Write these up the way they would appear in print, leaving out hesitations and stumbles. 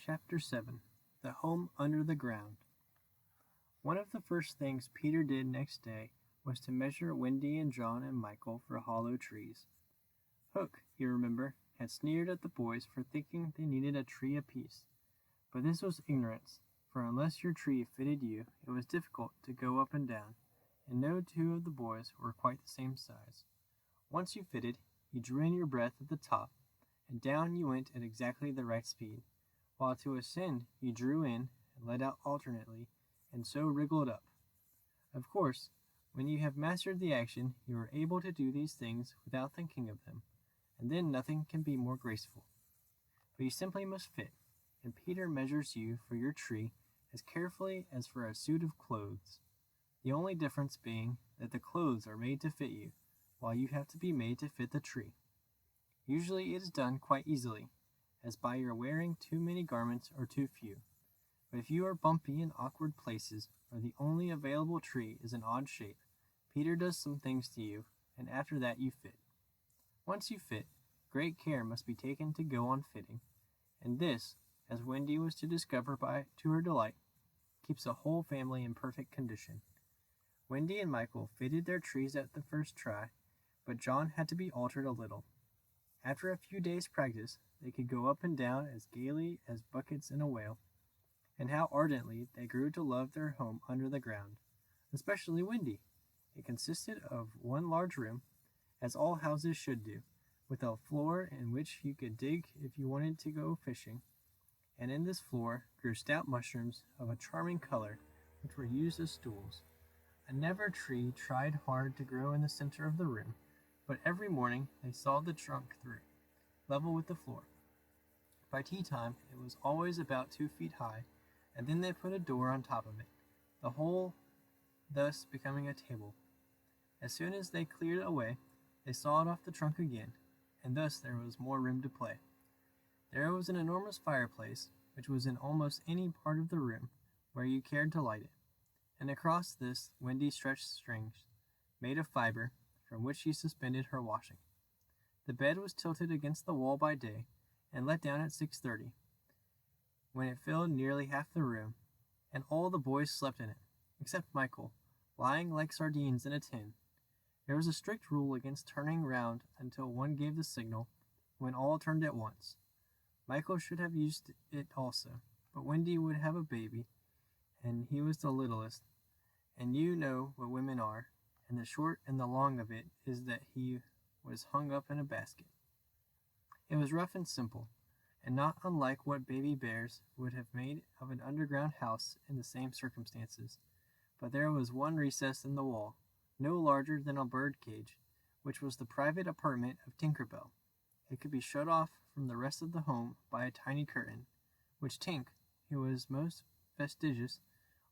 Chapter 7 The Home Under the Ground. One of the first things Peter did next day was to measure Wendy and John and Michael for hollow trees. Hook, you remember, had sneered at the boys for thinking they needed a tree apiece. But this was ignorance, for unless your tree fitted you, it was difficult to go up and down, and no two of the boys were quite the same size. Once you fitted, you drew in your breath at the top, and down you went at exactly the right speed, while to ascend you drew in and let out alternately, and so wriggled up. Of course, when you have mastered the action, you are able to do these things without thinking of them, and then nothing can be more graceful. But you simply must fit, and Peter measures you for your tree as carefully as for a suit of clothes, the only difference being that the clothes are made to fit you, while you have to be made to fit the tree. Usually it is done quite easily, as by your wearing too many garments or too few. But if you are bumpy in awkward places, or the only available tree is an odd shape, Peter does some things to you, and after that you fit. Once you fit, great care must be taken to go on fitting, and this, as Wendy was to discover to her delight, keeps a whole family in perfect condition. Wendy and Michael fitted their trees at the first try, but John had to be altered a little. After a few days' practice, they could go up and down as gaily as buckets in a whale. And how ardently they grew to love their home under the ground, especially Wendy. It consisted of one large room, as all houses should do, with a floor in which you could dig if you wanted to go fishing, and in this floor grew stout mushrooms of a charming color, which were used as stools. A never tree tried hard to grow in the center of the room, but every morning they sawed the trunk through, level with the floor. By tea time it was always about 2 feet high, and then they put a door on top of it, the whole thus becoming a table. As soon as they cleared it away, they sawed off the trunk again, and thus there was more room to play. There was an enormous fireplace, which was in almost any part of the room where you cared to light it, and across this Wendy stretched strings, made of fiber, from which she suspended her washing. The bed was tilted against the wall by day, and let down at 6:30, when it filled nearly half the room, and all the boys slept in it, except Michael, lying like sardines in a tin. There was a strict rule against turning round until one gave the signal, when all turned at once. Michael should have used it also, but Wendy would have a baby, and he was the littlest, and you know what women are, and the short and the long of it is that he was hung up in a basket. It was rough and simple, and not unlike what baby bears would have made of an underground house in the same circumstances. But there was one recess in the wall, no larger than a bird cage, which was the private apartment of Tinker Bell. It could be shut off from the rest of the home by a tiny curtain, which Tink, who was most fastidious,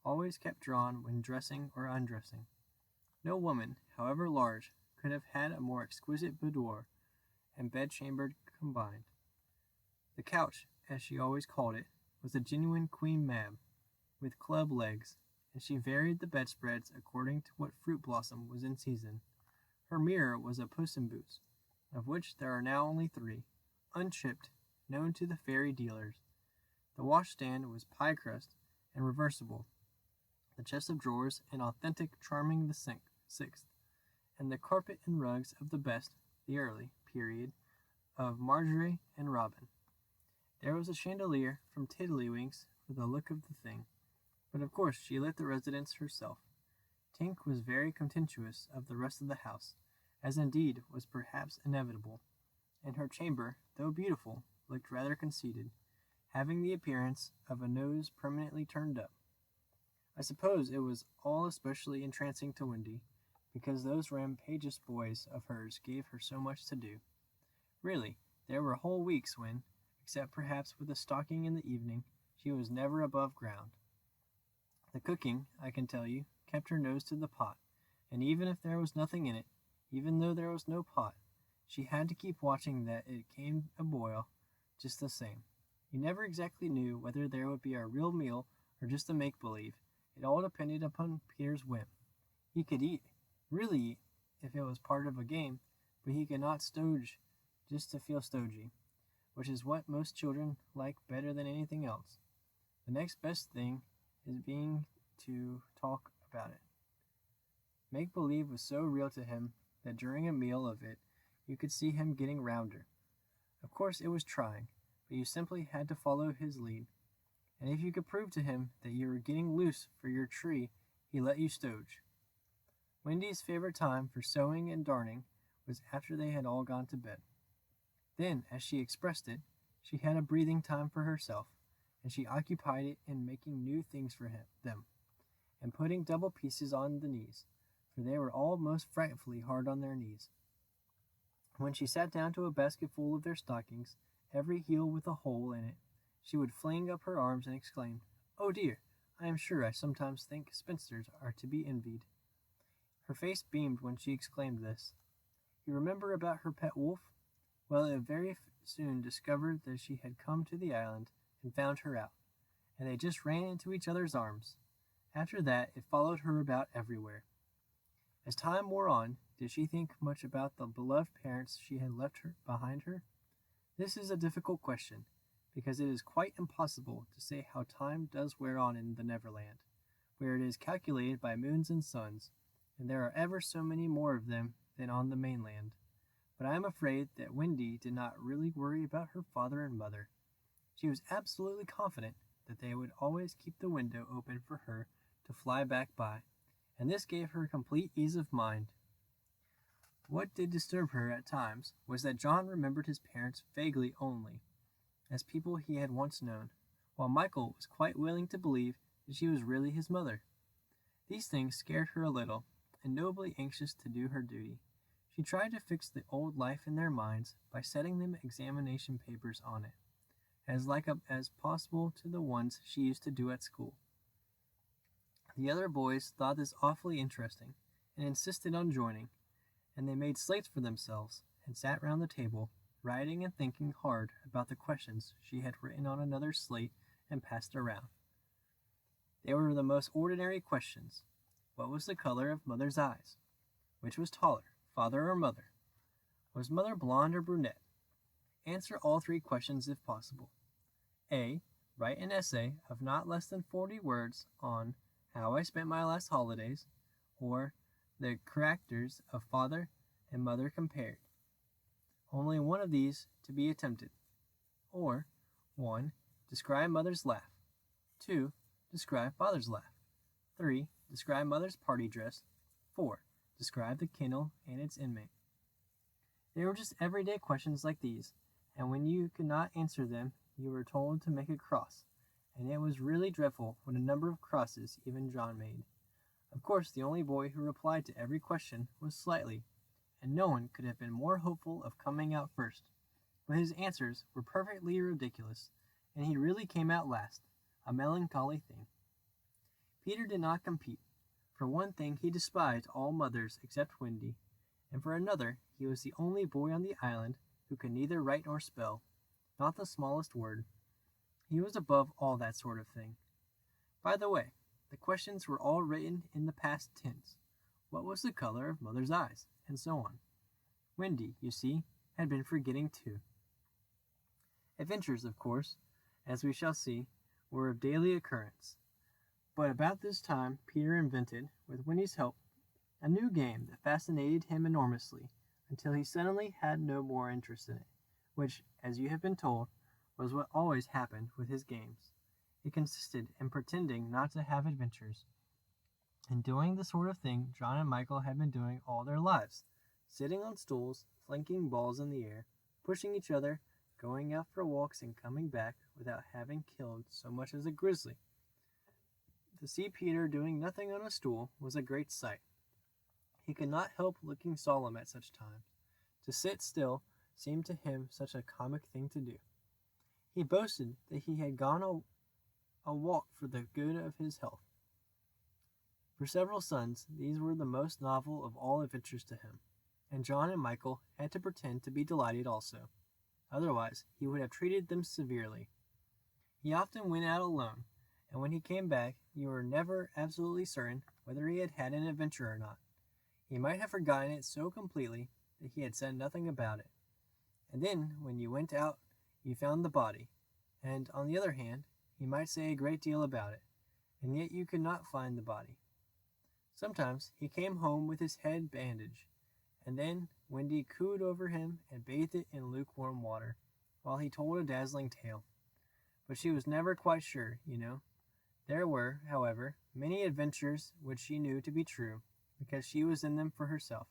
always kept drawn when dressing or undressing. No woman, however large, could have had a more exquisite boudoir and bedchamber combined. The couch, as she always called it, was a genuine Queen Mab, with club legs, and she varied the bedspreads according to what fruit blossom was in season. Her mirror was a Puss in Boots, of which there are now only 3, unchipped, known to the fairy dealers. The washstand was pie crust and reversible, the chest of drawers an authentic Charming the 6th, and the carpet and rugs of the best, the early, period, of Marjorie and Robin. There was a chandelier from Tiddlywinks for the look of the thing, but of course she lit the residence herself. Tink was very contemptuous of the rest of the house, as indeed was perhaps inevitable, and her chamber, though beautiful, looked rather conceited, having the appearance of a nose permanently turned up. I suppose it was all especially entrancing to Wendy, because those rampageous boys of hers gave her so much to do. Really, there were whole weeks when, except perhaps with a stocking in the evening, she was never above ground. The cooking, I can tell you, kept her nose to the pot, and even if there was nothing in it, even though there was no pot, she had to keep watching that it came a boil just the same. You never exactly knew whether there would be a real meal or just a make-believe. It all depended upon Peter's whim. He could eat, really eat, if it was part of a game, but he could not stodge just to feel stodgy. which is what most children like better than anything else. The next best thing is being to talk about it. Make-believe was so real to him that during a meal of it, you could see him getting rounder. Of course it was trying, but you simply had to follow his lead. And if you could prove to him that you were getting loose for your tree, he let you stowage. Wendy's favorite time for sewing and darning was after they had all gone to bed. Then, as she expressed it, she had a breathing time for herself, and she occupied it in making new things for them, and putting double pieces on the knees, for they were all most frightfully hard on their knees. When she sat down to a basket full of their stockings, every heel with a hole in it, she would fling up her arms and exclaim, "Oh dear, I am sure I sometimes think spinsters are to be envied." Her face beamed when she exclaimed this. You remember about her pet wolf? Well, it very soon discovered that she had come to the island and found her out, and they just ran into each other's arms. After that, it followed her about everywhere. As time wore on, did she think much about the beloved parents she had left behind her? This is a difficult question, because it is quite impossible to say how time does wear on in the Neverland, where it is calculated by moons and suns, and there are ever so many more of them than on the mainland. But I am afraid that Wendy did not really worry about her father and mother. She was absolutely confident that they would always keep the window open for her to fly back by, and this gave her complete ease of mind. What did disturb her at times was that John remembered his parents vaguely only, as people he had once known, while Michael was quite willing to believe that she was really his mother. These things scared her a little, and nobly anxious to do her duty, she tried to fix the old life in their minds by setting them examination papers on it, as like as possible to the ones she used to do at school. The other boys thought this awfully interesting, and insisted on joining, and they made slates for themselves, and sat round the table, writing and thinking hard about the questions she had written on another slate and passed around. They were the most ordinary questions. What was the color of Mother's eyes? Which was taller, father or mother? Was Mother blonde or brunette? Answer all three questions if possible. A. Write an essay of not less than 40 words on how I spent my last holidays, or the characters of father and mother compared. Only one of these to be attempted. Or 1. Describe mother's laugh. 2. Describe father's laugh. 3. Describe mother's party dress. 4. Describe the kennel and its inmate. They were just everyday questions like these, and when you could not answer them, you were told to make a cross, and it was really dreadful what a number of crosses even John made. Of course, the only boy who replied to every question was Slightly, and no one could have been more hopeful of coming out first. But his answers were perfectly ridiculous, and he really came out last, a melancholy thing. Peter did not compete. For one thing, he despised all mothers except Wendy, and for another, he was the only boy on the island who could neither write nor spell, not the smallest word. He was above all that sort of thing. By the way, the questions were all written in the past tense. What was the color of Mother's eyes? And so on. Wendy, you see, had been forgetting too. Adventures, of course, as we shall see, were of daily occurrence. But about this time, Peter invented, with Wendy's help, a new game that fascinated him enormously, until he suddenly had no more interest in it, which, as you have been told, was what always happened with his games. It consisted in pretending not to have adventures, and doing the sort of thing John and Michael had been doing all their lives, sitting on stools, flanking balls in the air, pushing each other, going out for walks and coming back without having killed so much as a grizzly. To see Peter doing nothing on a stool was a great sight. He could not help looking solemn at such times. To sit still seemed to him such a comic thing to do. He boasted that he had gone a walk for the good of his health. For several suns, these were the most novel of all adventures to him, and John and Michael had to pretend to be delighted also. Otherwise, he would have treated them severely. He often went out alone, and when he came back, you were never absolutely certain whether he had had an adventure or not. He might have forgotten it so completely that he had said nothing about it. And then, when you went out, you found the body, and on the other hand, he might say a great deal about it, and yet you could not find the body. Sometimes he came home with his head bandaged, and then Wendy cooed over him and bathed it in lukewarm water, while he told a dazzling tale. But she was never quite sure, you know. There were, however, many adventures which she knew to be true, because she was in them for herself.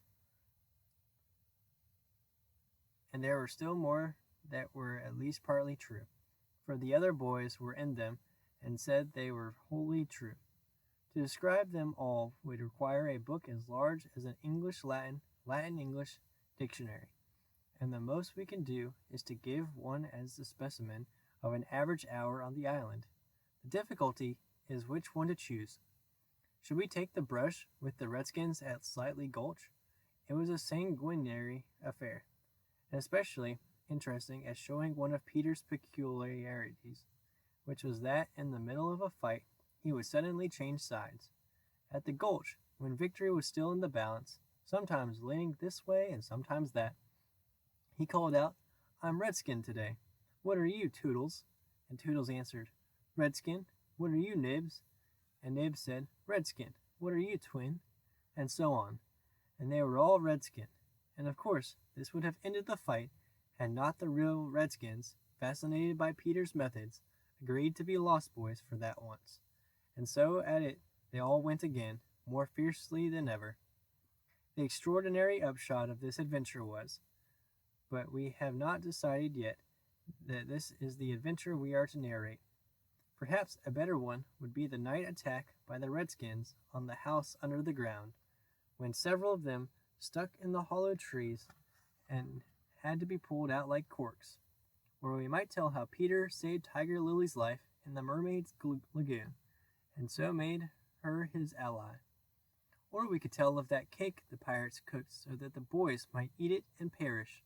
And there were still more that were at least partly true, for the other boys were in them and said they were wholly true. To describe them all would require a book as large as an Latin-English dictionary, and the most we can do is to give one as a specimen of an average hour on the island. The difficulty is which one to choose. Should we take the brush with the Redskins at Slightly Gulch? It was a sanguinary affair, and especially interesting as showing one of Peter's peculiarities, which was that in the middle of a fight he would suddenly change sides. At the Gulch, when victory was still in the balance, sometimes leaning this way and sometimes that, he called out, "I'm Redskin today. What are you, Toodles?" And Toodles answered, "Redskin. What are you, Nibs?" And Nibs said, "Redskin. What are you, Twin?" And so on. And they were all Redskin. And of course, this would have ended the fight had not the real Redskins, fascinated by Peter's methods, agreed to be Lost Boys for that once. And so at it they all went again, more fiercely than ever. The extraordinary upshot of this adventure was, but we have not decided yet that this is the adventure we are to narrate. Perhaps a better one would be the night attack by the Redskins on the house under the ground, when several of them stuck in the hollow trees and had to be pulled out like corks, or we might tell how Peter saved Tiger Lily's life in the Mermaid's Lagoon, and so made her his ally. Or we could tell of that cake the pirates cooked so that the boys might eat it and perish,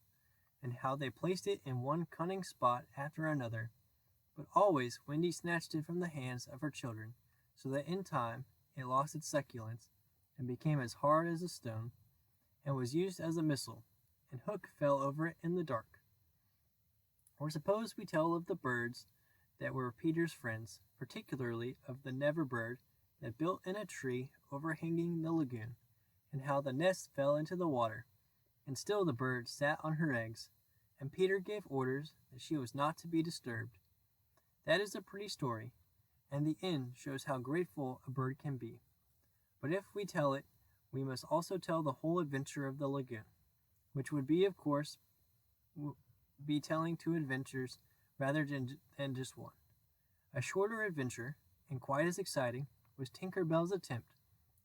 and how they placed it in one cunning spot after another. But always Wendy snatched it from the hands of her children, so that in time it lost its succulence, and became as hard as a stone, and was used as a missile, and Hook fell over it in the dark. Or suppose we tell of the birds that were Peter's friends, particularly of the Never bird that built in a tree overhanging the lagoon, and how the nest fell into the water, and still the bird sat on her eggs, and Peter gave orders that she was not to be disturbed. That is a pretty story, and the end shows how grateful a bird can be. But if we tell it, we must also tell the whole adventure of the lagoon, which would be, of course, be telling two adventures rather than just one. A shorter adventure, and quite as exciting, was Tinker Bell's attempt,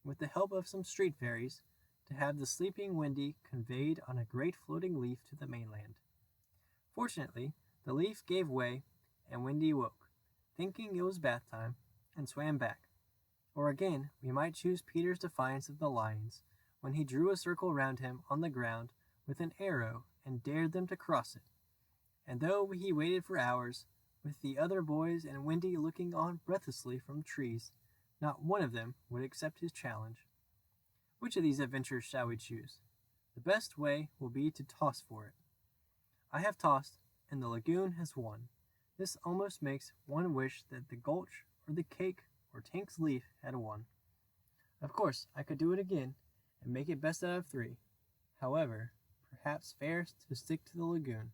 with the help of some street fairies, to have the sleeping Wendy conveyed on a great floating leaf to the mainland. Fortunately, the leaf gave way, and Wendy woke, thinking it was bath time, and swam back. Or again, we might choose Peter's defiance of the lions, when he drew a circle round him on the ground with an arrow and dared them to cross it. And though he waited for hours, with the other boys and Wendy looking on breathlessly from trees, not one of them would accept his challenge. Which of these adventures shall we choose? The best way will be to toss for it. I have tossed, and the lagoon has won. This almost makes one wish that the Gulch or the cake or Tink's leaf had won. Of course, I could do it again and make it best out of three. However, perhaps fairest to stick to the lagoon.